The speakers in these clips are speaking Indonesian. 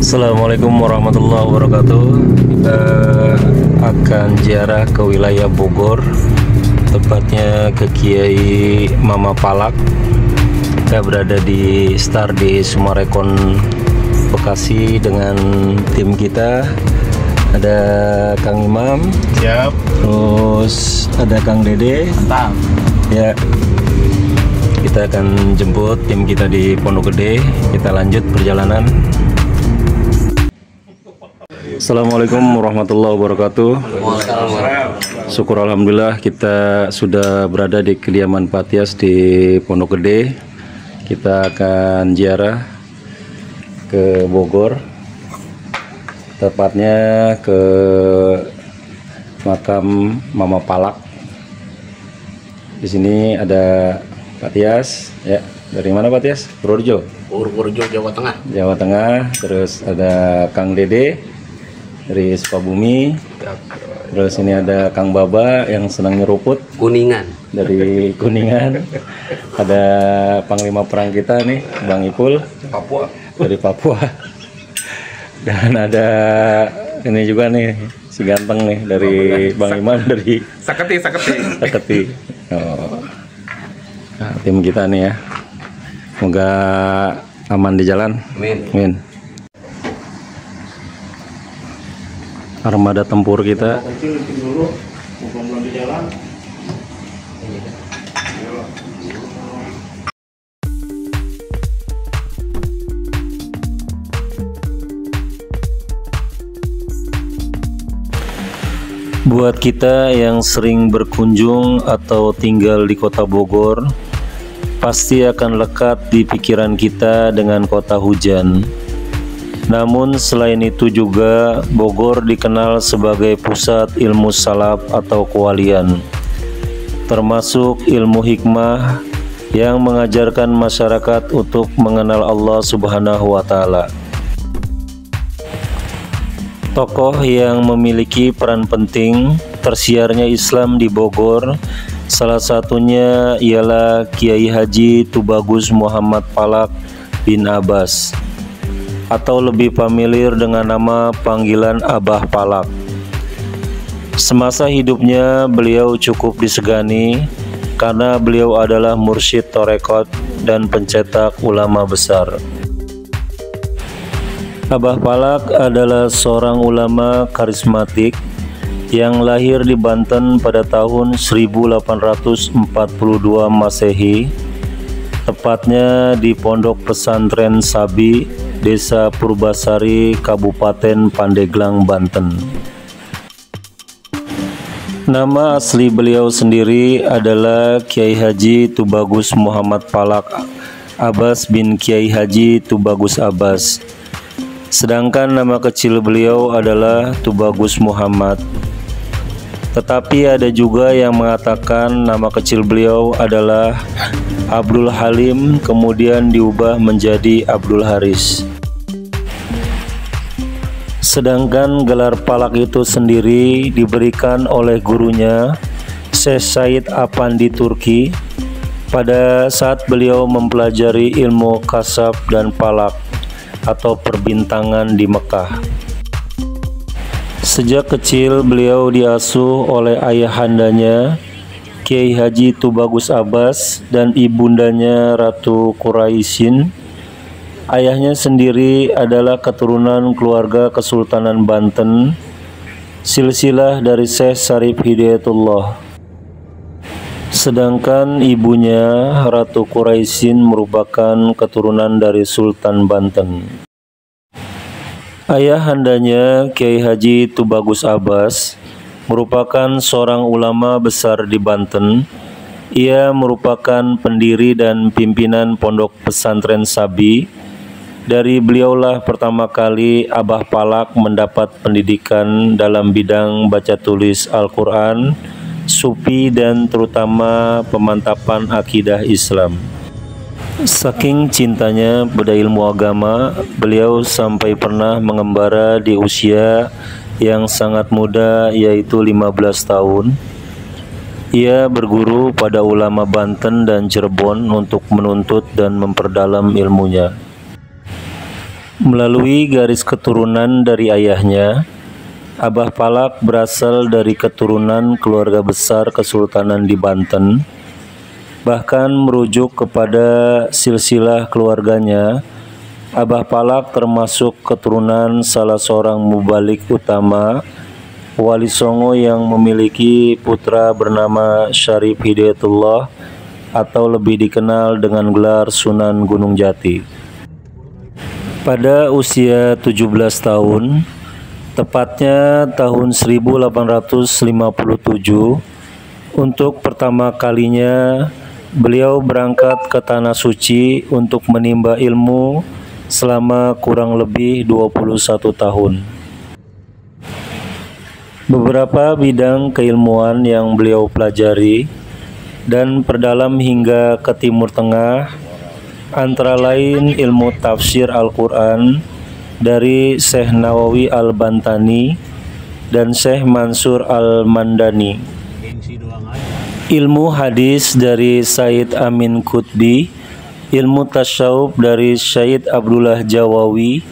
Assalamualaikum warahmatullahi wabarakatuh. Kita akan ziarah ke wilayah Bogor, tepatnya ke Kiai Mama Palak. Kita berada di Star di Sumarekon Bekasi dengan tim kita. Ada Kang Imam, Siap. terus ada Kang Dede. Mantap. Ya, kita akan jemput tim kita di Pondok Gede. Kita lanjut perjalanan. Assalamualaikum warahmatullahi wabarakatuh. Syukur alhamdulillah kita sudah berada di kediaman Pak Tias di Pondok Gede. Kita akan ziarah ke Bogor, tepatnya ke makam Mama Palak. Di sini ada Pak Tias, ya. Dari mana Pak Tias? Purworejo. Purworejo, Jawa Tengah. Jawa Tengah. Terus ada Kang Dede dari Sukabumi. Terus ini ada Kang Baba yang senang nyeruput Kuningan. dari Kuningan. Ada Panglima Perang kita nih, Bang Ipul Papua. dari Papua. Dan ada ini juga nih si ganteng nih dari Bang Iman dari Saketi. Saketi. Oh. Nah, tim kita nih ya. Semoga aman di jalan. Amin. Amin. Armada tempur kita. Buat kita yang sering berkunjung atau tinggal di kota Bogor, pasti akan lekat di pikiran kita dengan kota hujan. Namun selain itu juga Bogor dikenal sebagai pusat ilmu salaf atau kewalian, termasuk ilmu hikmah yang mengajarkan masyarakat untuk mengenal Allah Subhanahu wa Ta'ala. Tokoh yang memiliki peran penting tersiarnya Islam di Bogor, salah satunya ialah Kiai Haji Tubagus Muhammad Palak bin Abbas, atau lebih familiar dengan nama panggilan Abah Palak. Semasa hidupnya beliau cukup disegani karena beliau adalah mursyid tarekat dan pencetak ulama besar. Abah Palak adalah seorang ulama karismatik yang lahir di Banten pada tahun 1842 Masehi, tepatnya di Pondok Pesantren Sabi, Desa Purbasari, Kabupaten Pandeglang, Banten. Nama asli beliau sendiri adalah Kiai Haji Tubagus Muhammad Palak Abbas bin Kiai Haji Tubagus Abbas. Sedangkan nama kecil beliau adalah Tubagus Muhammad. Tetapi ada juga yang mengatakan nama kecil beliau adalah Abdul Halim, kemudian diubah menjadi Abdul Haris. Sedangkan gelar Palak itu sendiri diberikan oleh gurunya Syekh Said Apandi Turki pada saat beliau mempelajari ilmu kasab dan palak atau perbintangan di Mekah. Sejak kecil beliau diasuh oleh ayahandanya Kiai Haji Tubagus Abbas dan ibundanya Ratu Quraisyin. Ayahnya sendiri adalah keturunan keluarga Kesultanan Banten, silsilah dari Syekh Syarif Hidayatullah. Sedangkan ibunya Ratu Quraisyin merupakan keturunan dari Sultan Banten. Ayahandanya Kiai Haji Tubagus Abbas merupakan seorang ulama besar di Banten. Ia merupakan pendiri dan pimpinan Pondok Pesantren Sabi. Dari beliaulah pertama kali Abah Palak mendapat pendidikan dalam bidang baca tulis Al-Quran, sufi, dan terutama pemantapan akidah Islam. Saking cintanya pada ilmu agama, beliau sampai pernah mengembara di usia yang sangat muda, yaitu 15 tahun. Ia berguru pada ulama Banten dan Cirebon untuk menuntut dan memperdalam ilmunya. Melalui garis keturunan dari ayahnya, Abah Palak berasal dari keturunan keluarga besar Kesultanan di Banten. Bahkan merujuk kepada silsilah keluarganya, Abah Palak termasuk keturunan salah seorang mubalik utama, Wali Songo yang memiliki putra bernama Syarif Hidayatullah atau lebih dikenal dengan gelar Sunan Gunung Jati. Pada usia 17 tahun, tepatnya tahun 1857, untuk pertama kalinya beliau berangkat ke Tanah Suci untuk menimba ilmu selama kurang lebih 21 tahun. Beberapa bidang keilmuan yang beliau pelajari dan perdalam hingga ke Timur Tengah antara lain ilmu tafsir Al-Quran dari Syekh Nawawi Al-Bantani dan Syekh Mansur Al-Mandani, ilmu hadis dari Said Amin Qutbi, ilmu tasyawuf dari Syed Abdullah Jawawi,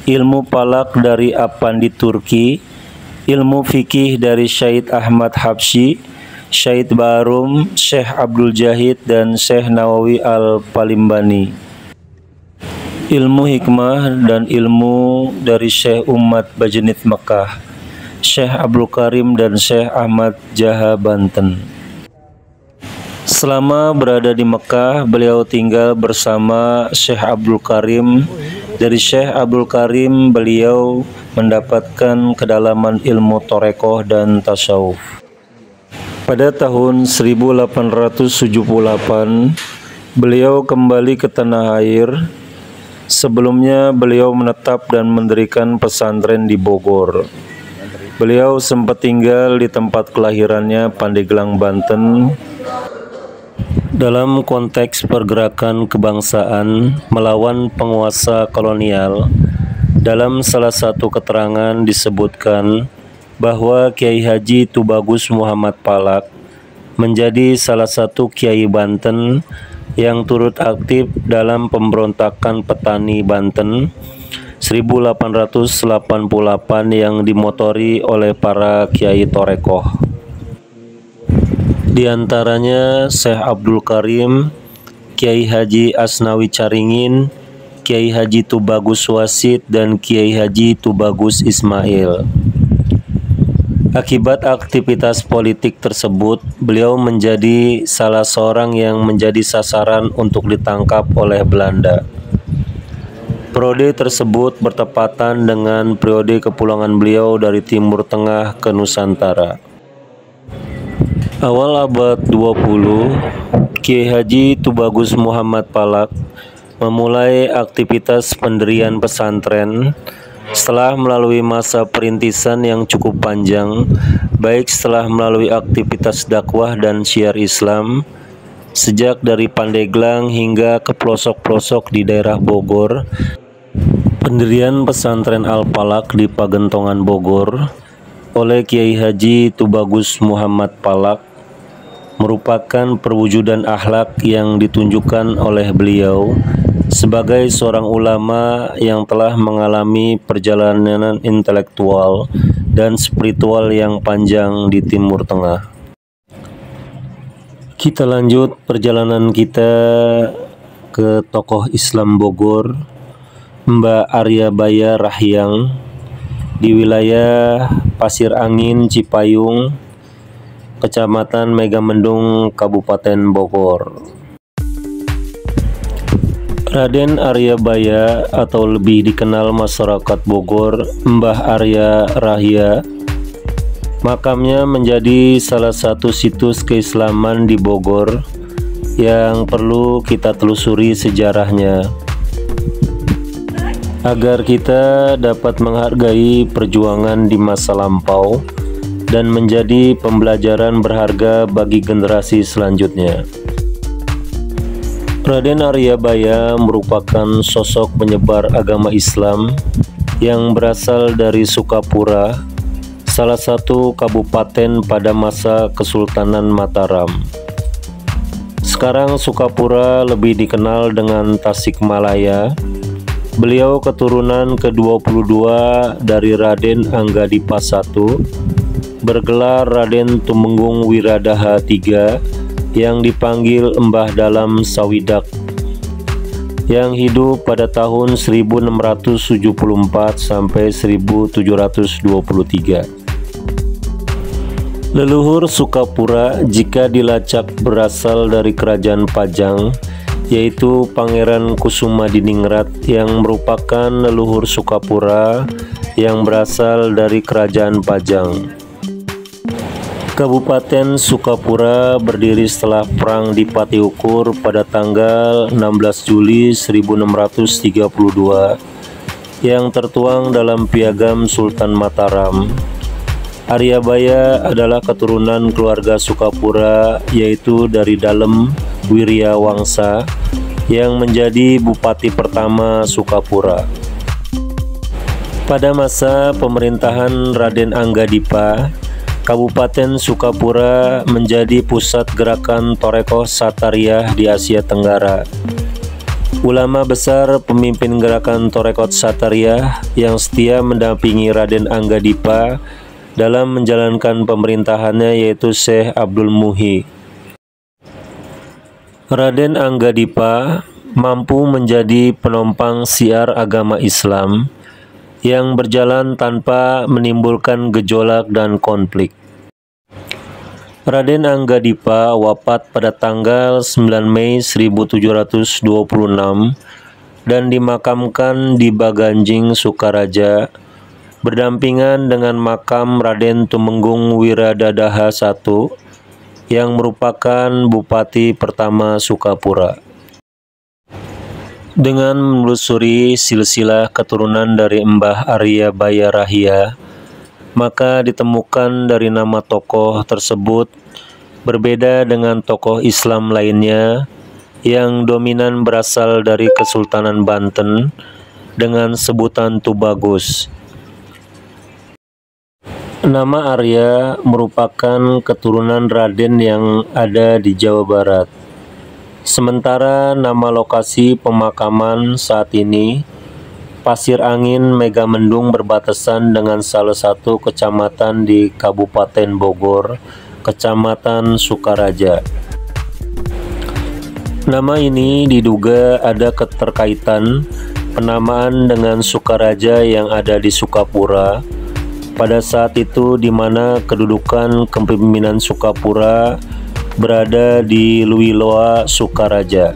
ilmu palak dari Apandi Turki, ilmu fikih dari Syed Ahmad Habsyi, Syed Barum, Syekh Abdul Jahid, dan Syekh Nawawi Al-Palimbani. Ilmu hikmah dan ilmu dari Syekh Umat Bajenit Mekah, Syekh Abdul Karim, dan Syekh Ahmad Jaha Banten. Selama berada di Mekah, beliau tinggal bersama Syekh Abdul Karim. Dari Syekh Abdul Karim, beliau mendapatkan kedalaman ilmu torekoh dan tasawuf. Pada tahun 1878, beliau kembali ke tanah air. Sebelumnya beliau menetap dan mendirikan pesantren di Bogor. Beliau sempat tinggal di tempat kelahirannya, Pandeglang, Banten. Dalam konteks pergerakan kebangsaan melawan penguasa kolonial, dalam salah satu keterangan disebutkan bahwa Kiai Haji Tubagus Muhammad Palak menjadi salah satu Kiai Banten yang turut aktif dalam pemberontakan petani Banten 1888 yang dimotori oleh para Kiai Torekoh. Di antaranya Syekh Abdul Karim, Kiai Haji Asnawi Caringin, Kiai Haji Tubagus Wasid, dan Kiai Haji Tubagus Ismail. Akibat aktivitas politik tersebut, beliau menjadi salah seorang yang menjadi sasaran untuk ditangkap oleh Belanda. Periode tersebut bertepatan dengan periode kepulangan beliau dari Timur Tengah ke Nusantara. Awal abad 20, Kiai Haji Tubagus Muhammad Palak memulai aktivitas pendirian pesantren setelah melalui masa perintisan yang cukup panjang, baik setelah melalui aktivitas dakwah dan syiar Islam, sejak dari Pandeglang hingga ke pelosok-pelosok di daerah Bogor. Pendirian pesantren Al-Palak di Pagentongan Bogor oleh Kiai Haji Tubagus Muhammad Palak merupakan perwujudan akhlak yang ditunjukkan oleh beliau sebagai seorang ulama yang telah mengalami perjalanan intelektual dan spiritual yang panjang di Timur Tengah. Kita lanjut perjalanan kita ke tokoh Islam Bogor, Mbah Arya Baya Rahyang, di wilayah Pasir Angin, Cipayung, Kecamatan Megamendung, Kabupaten Bogor. Raden Arya Baya atau lebih dikenal masyarakat Bogor Mbah Arya Rahya, makamnya menjadi salah satu situs keislaman di Bogor yang perlu kita telusuri sejarahnya agar kita dapat menghargai perjuangan di masa lampau dan menjadi pembelajaran berharga bagi generasi selanjutnya. Raden Arya Baya merupakan sosok penyebar agama Islam yang berasal dari Sukapura, salah satu kabupaten pada masa Kesultanan Mataram. Sekarang Sukapura lebih dikenal dengan Tasikmalaya. Beliau keturunan ke-22 dari Raden Anggadipa I, bergelar Raden Tumenggung Wiradaha III, yang dipanggil Mbah Dalam Sawidak, yang hidup pada tahun 1674 sampai 1723. Leluhur Sukapura jika dilacak berasal dari kerajaan Pajang, yaitu Pangeran Kusumadiningrat yang merupakan leluhur Sukapura yang berasal dari kerajaan Pajang. Kabupaten Sukapura berdiri setelah Perang di Patiukur pada tanggal 16 Juli 1632 yang tertuang dalam Piagam Sultan Mataram. Aryabaya adalah keturunan keluarga Sukapura, yaitu dari Dalem Wiryawangsa yang menjadi bupati pertama Sukapura. Pada masa pemerintahan Raden Anggadipa, Kabupaten Sukapura menjadi pusat gerakan Torekoh Satariyah di Asia Tenggara. Ulama besar pemimpin gerakan Torekoh Satariyah yang setia mendampingi Raden Anggadipa dalam menjalankan pemerintahannya yaitu Syekh Abdul Muhi. Raden Anggadipa mampu menjadi penopang syiar agama Islam yang berjalan tanpa menimbulkan gejolak dan konflik. Raden Anggadipa wafat pada tanggal 9 Mei 1726 dan dimakamkan di Baganjing, Sukaraja, berdampingan dengan makam Raden Tumenggung Wiradadaha I yang merupakan bupati pertama Sukapura. Dengan menelusuri silsilah keturunan dari Mbah Aryabaya Rahia, maka ditemukan dari nama tokoh tersebut berbeda dengan tokoh Islam lainnya yang dominan berasal dari Kesultanan Banten dengan sebutan Tubagus. Nama Arya merupakan keturunan Raden yang ada di Jawa Barat. Sementara nama lokasi pemakaman saat ini, Pasir Angin Megamendung, berbatasan dengan salah satu kecamatan di Kabupaten Bogor, Kecamatan Sukaraja. Nama ini diduga ada keterkaitan penamaan dengan Sukaraja yang ada di Sukapura pada saat itu, di mana kedudukan kepemimpinan Sukapura berada di Luiloa Sukaraja.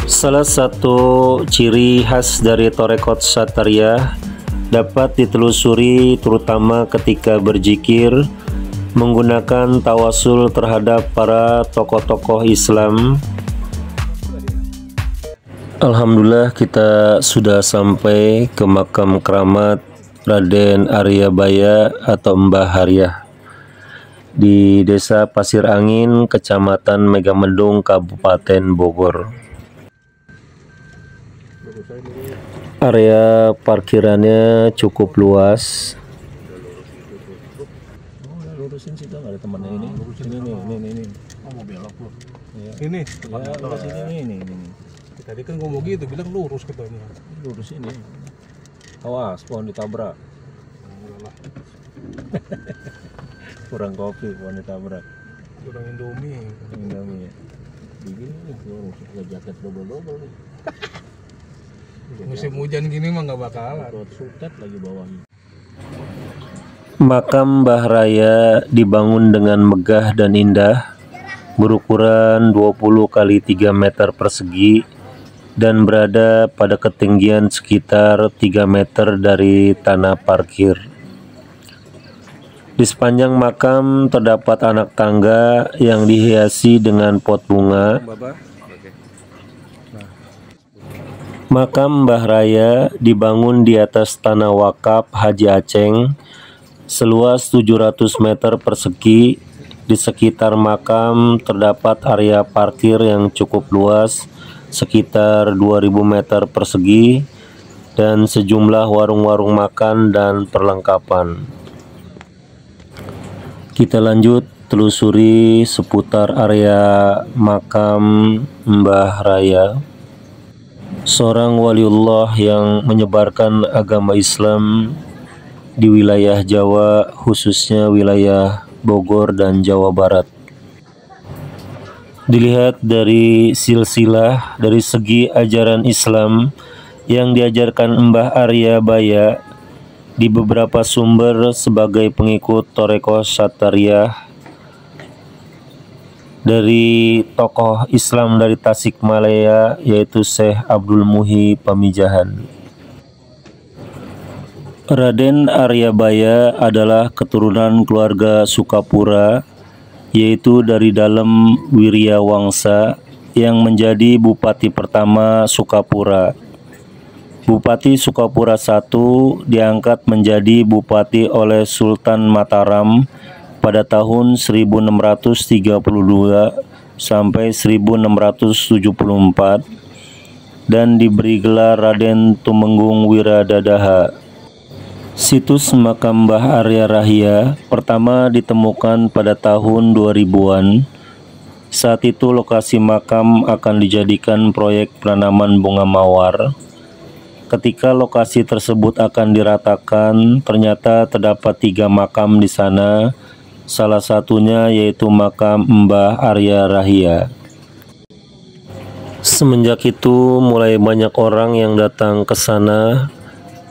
Salah satu ciri khas dari Torekoh Satariyah dapat ditelusuri terutama ketika berzikir menggunakan tawasul terhadap para tokoh-tokoh Islam. Alhamdulillah, kita sudah sampai ke makam keramat Raden Aryabaya atau Mbah Haryah di Desa Pasir Angin, Kecamatan Megamendung, Kabupaten Bogor. Area parkirannya cukup luas. Lurusin situ, nggak ada temannya ini. Ini. Oh, mau belok lu. Ya. Ini. Ya, lurus ini. Tadi kan ngomong gitu, bilang lurus katanya. Lurus ini. Awas, pohon ditabrak. Kurang kopi, pohon ditabrak. Kurang Indomie. Indomie. Begini nih, lurus. Ada jaket double nih. Musim hujan gini mah nggak bakalan. Sutet lagi bawahnya. Makam Mbah Raya dibangun dengan megah dan indah, berukuran 20 kali 3 meter persegi dan berada pada ketinggian sekitar 3 meter dari tanah parkir. Di sepanjang makam terdapat anak tangga yang dihiasi dengan pot bunga. Makam Mbah Raya dibangun di atas tanah wakaf Haji Aceng seluas 700 meter persegi. Di sekitar makam terdapat area parkir yang cukup luas, sekitar 2000 meter persegi, dan sejumlah warung-warung makan dan perlengkapan. Kita lanjut telusuri seputar area makam Mbah Raya, seorang waliullah yang menyebarkan agama Islam di wilayah Jawa, khususnya wilayah Bogor dan Jawa Barat. Dilihat dari silsilah dari segi ajaran Islam yang diajarkan Mbah Arya Baya di beberapa sumber sebagai pengikut Thariqah Satariyah dari tokoh Islam dari Tasikmalaya, yaitu Syekh Abdul Muhi Pamijahan. Raden Arya Baya adalah keturunan keluarga Sukapura, yaitu dari dalam Wiryawangsa yang menjadi bupati pertama Sukapura. Bupati Sukapura I diangkat menjadi bupati oleh Sultan Mataram pada tahun 1632 sampai 1674 dan diberi gelar Raden Tumenggung Wiradadaha. Situs makam Mbah Arya Rahia pertama ditemukan pada tahun 2000-an. Saat itu lokasi makam akan dijadikan proyek penanaman bunga mawar. Ketika lokasi tersebut akan diratakan, ternyata terdapat 3 makam di sana. Salah satunya yaitu makam Mbah Arya Rahia. Semenjak itu mulai banyak orang yang datang ke sana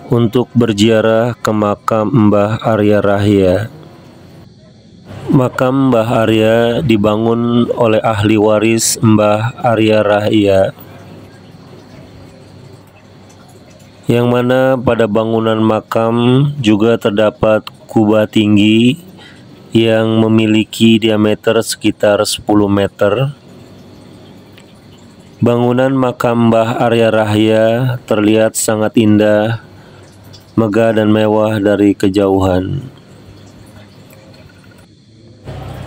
untuk berziarah ke makam Mbah Arya Rahia. Makam Mbah Arya dibangun oleh ahli waris Mbah Arya Rahia, yang mana pada bangunan makam juga terdapat kubah tinggi yang memiliki diameter sekitar 10 meter. Bangunan makam Mbah Arya Rahia terlihat sangat indah, megah dan mewah dari kejauhan.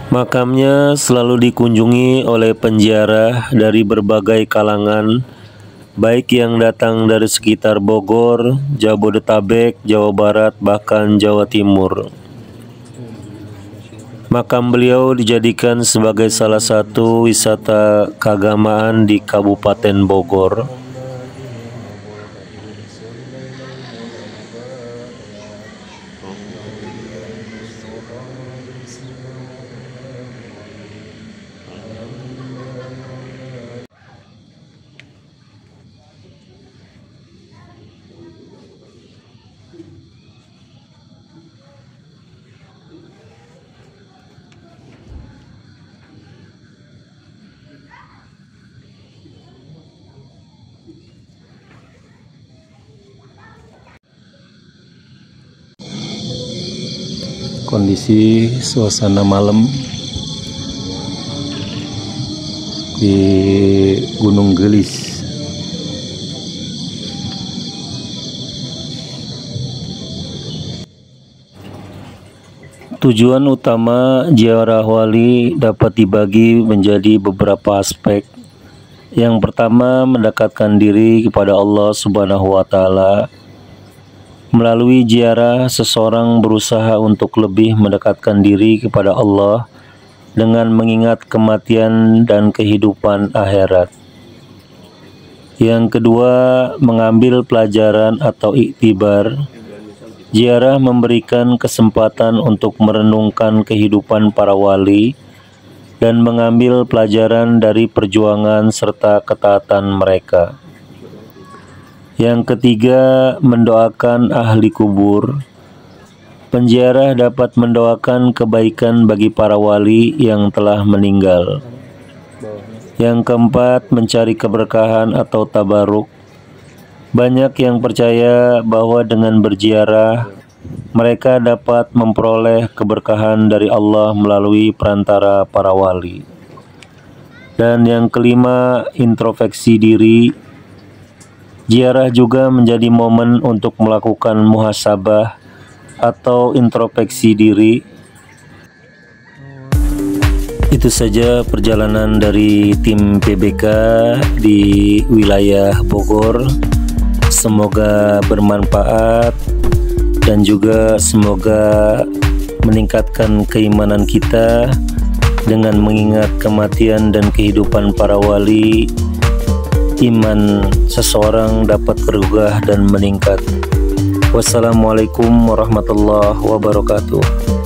Makamnya selalu dikunjungi oleh penziarah dari berbagai kalangan, baik yang datang dari sekitar Bogor, Jabodetabek, Jawa Barat, bahkan Jawa Timur. Makam beliau dijadikan sebagai salah satu wisata keagamaan di Kabupaten Bogor. Kondisi suasana malam di Gunung Gelis. Tujuan utama ziarah wali dapat dibagi menjadi beberapa aspek. Yang pertama, mendekatkan diri kepada Allah Subhanahu wa Ta'ala. Melalui ziarah, seseorang berusaha untuk lebih mendekatkan diri kepada Allah dengan mengingat kematian dan kehidupan akhirat. Yang kedua, mengambil pelajaran atau iktibar. Ziarah memberikan kesempatan untuk merenungkan kehidupan para wali dan mengambil pelajaran dari perjuangan serta ketaatan mereka. Yang ketiga, mendoakan ahli kubur. Penziarah dapat mendoakan kebaikan bagi para wali yang telah meninggal. Yang keempat, mencari keberkahan atau tabaruk. Banyak yang percaya bahwa dengan berziarah, mereka dapat memperoleh keberkahan dari Allah melalui perantara para wali. Dan yang kelima, introspeksi diri. Ziarah juga menjadi momen untuk melakukan muhasabah atau introspeksi diri. Itu saja perjalanan dari tim PBK di wilayah Bogor. semoga bermanfaat dan juga semoga meningkatkan keimanan kita dengan mengingat kematian dan kehidupan para wali. Iman seseorang dapat bergugah dan meningkat. Wassalamualaikum warahmatullahi wabarakatuh.